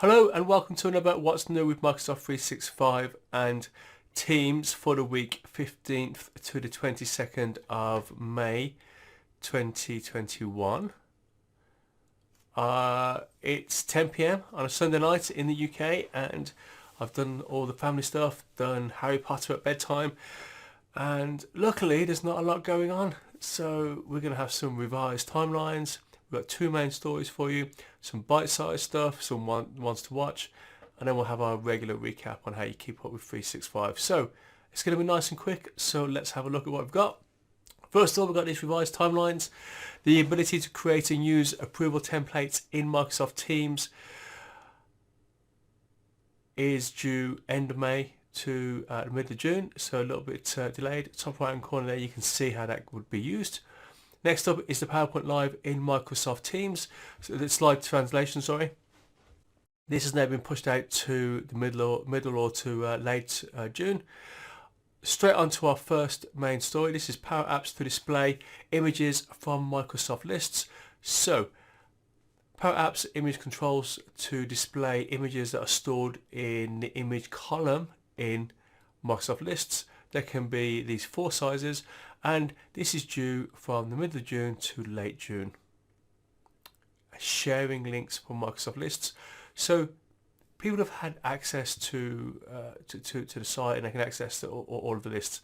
Hello and welcome to another What's New with Microsoft 365 and Teams for the week 15th to the 22nd of May 2021. It's 10 p.m. on a Sunday night in the UK and I've done all the family stuff, done Harry Potter at bedtime, and luckily there's not a lot going on, so we're going to have some revised timelines. We've got two main stories for you, some bite-sized stuff, some ones to watch, and then we'll have our regular recap on how you keep up with 365. So it's going to be nice and quick, so let's have a look at what we've got. First of all, we've got these revised timelines. The ability to create and use approval templates in Microsoft Teams is due end of May to the middle of June, so a little bit delayed. Top right hand corner there, you can see how that would be used. Next up is the PowerPoint Live in Microsoft Teams. So the slide translation, sorry. This has now been pushed out to the middle or to late June. Straight on to our first main story. This is PowerApps to display images from Microsoft lists. So PowerApps image controls to display images that are stored in the image column in Microsoft lists. There can be these four sizes, and this is due from the middle of June to late June. Sharing links from Microsoft lists, so people have had access to the site and they can access all of the lists.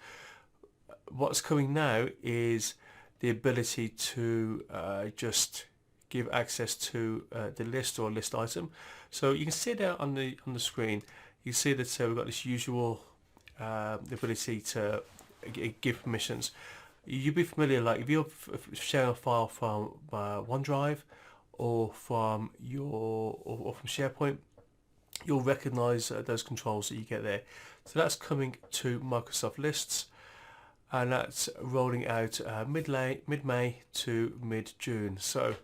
What's coming now is the ability to just give access to the list or list item. So you can see there on the screen. You can see that we've got this usual the ability to give permissions. You'd be familiar, like if you're sharing a file from OneDrive or from or from SharePoint, you'll recognize those controls that you get there. So that's coming to Microsoft Lists, and that's rolling out mid-May to mid-June. So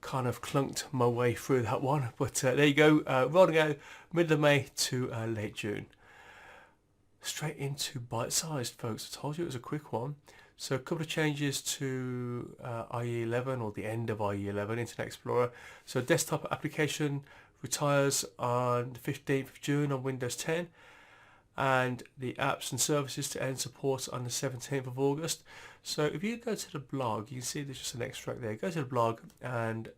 kind of clunked my way through that one, but there you go, rolling out middle of May to late June. Straight into bite-sized, folks. I told you it was a quick one. So a couple of changes to IE 11 or the end of IE 11, Internet Explorer. So desktop application retires on the 15th of June on Windows 10, and the apps and services to end support on the 17th of August. So if you go to the blog, you can see there's just an extract there. Go to the blog, and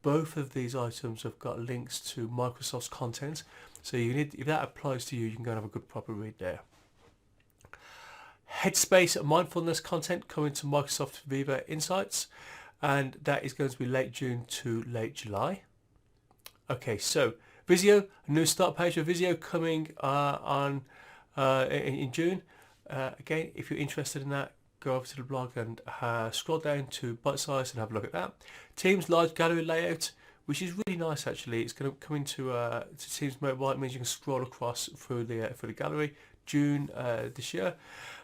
both of these items have got links to Microsoft's content. So you need, if that applies to you, you can go and have a good proper read there. Headspace mindfulness content coming to Microsoft Viva Insights, and that is going to be late June to late July. Okay, so Visio, a new start page for Visio coming in June. Again, if you're interested in that, go over to the blog and scroll down to bite size and have a look at that. Teams large gallery layout, which is really nice actually. It's going to come into Teams mobile. It means you can scroll across through the gallery. June this year.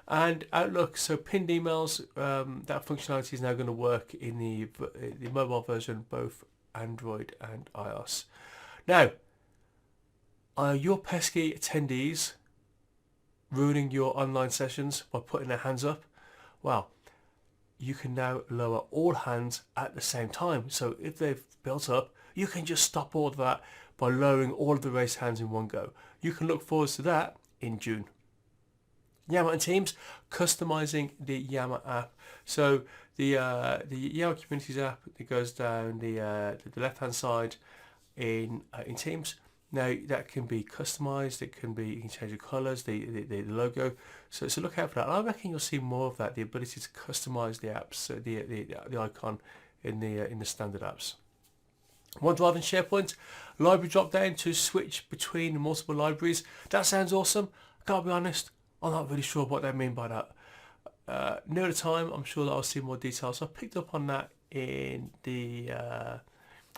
And Outlook, so pinned emails, that functionality is now going to work in the mobile version, both Android and iOS. Now, are your pesky attendees ruining your online sessions by putting their hands up? Well, you can now lower all hands at the same time. So if they've built up, you can just stop all of that by lowering all of the raised hands in one go. You can look forward to that in June. Yammer and Teams, customizing the Yammer app. So the Yammer Communities app, it goes down the left hand side in Teams. Now that can be customized. It can be, you can change the colors, the logo. So look out for that. And I reckon you'll see more of that. The ability to customize the apps, the icon in the standard apps. OneDrive and SharePoint library drop down to switch between multiple libraries. That sounds awesome. I can't be honest, I'm not really sure what they mean by that. Near the time, I'm sure that I'll see more details. So I picked up on that in the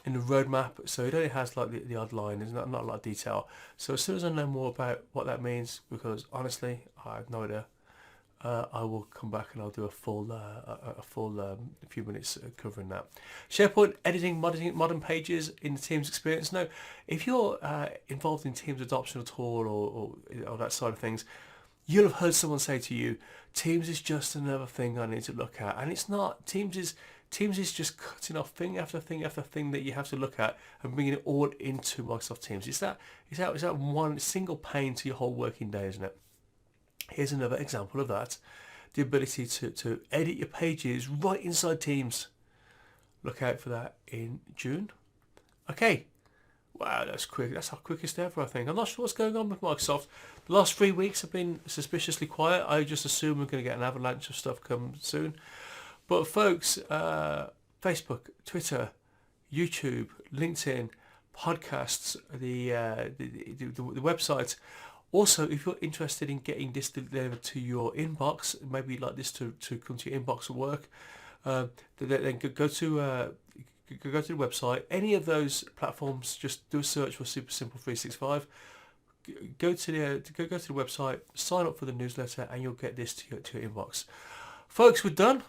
roadmap. So it only has like the odd line. There's not a lot of detail. So as soon as I know more about what that means, because honestly, I have no idea, I will come back and I'll do a full few minutes covering that. SharePoint editing modern pages in the Teams experience. Now, if you're involved in Teams adoption at all or that side of things, you'll have heard someone say to you, Teams is just another thing I need to look at. And it's not. Teams is Teams is just cutting off thing after thing after thing that you have to look at and bringing it all into Microsoft Teams. It's that one single pane to your whole working day, isn't it? Here's another example of that. The ability to edit your pages right inside Teams. Look out for that in June. Okay. Wow, that's quick. That's our quickest ever, I think. I'm not sure what's going on with Microsoft. The last 3 weeks have been suspiciously quiet. I just assume we're going to get an avalanche of stuff come soon. But folks, Facebook, Twitter, YouTube, LinkedIn, podcasts, the website. Also, if you're interested in getting this delivered to your inbox, maybe you'd like this to come to your inbox at work, then go to the website. Any of those platforms, just do a search for Super Simple 365. Go to the website, sign up for the newsletter, and you'll get this to your inbox. Folks, we're done.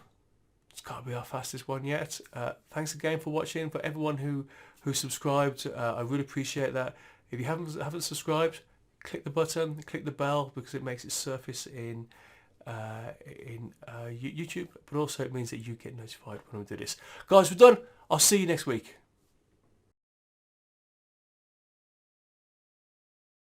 It's got to be our fastest one yet. Thanks again for watching. For everyone who subscribed, I really appreciate that. If you haven't subscribed, click the button, click the bell, because it makes it surface in YouTube, but also it means that you get notified when we do this. Guys, we're done. I'll see you next week.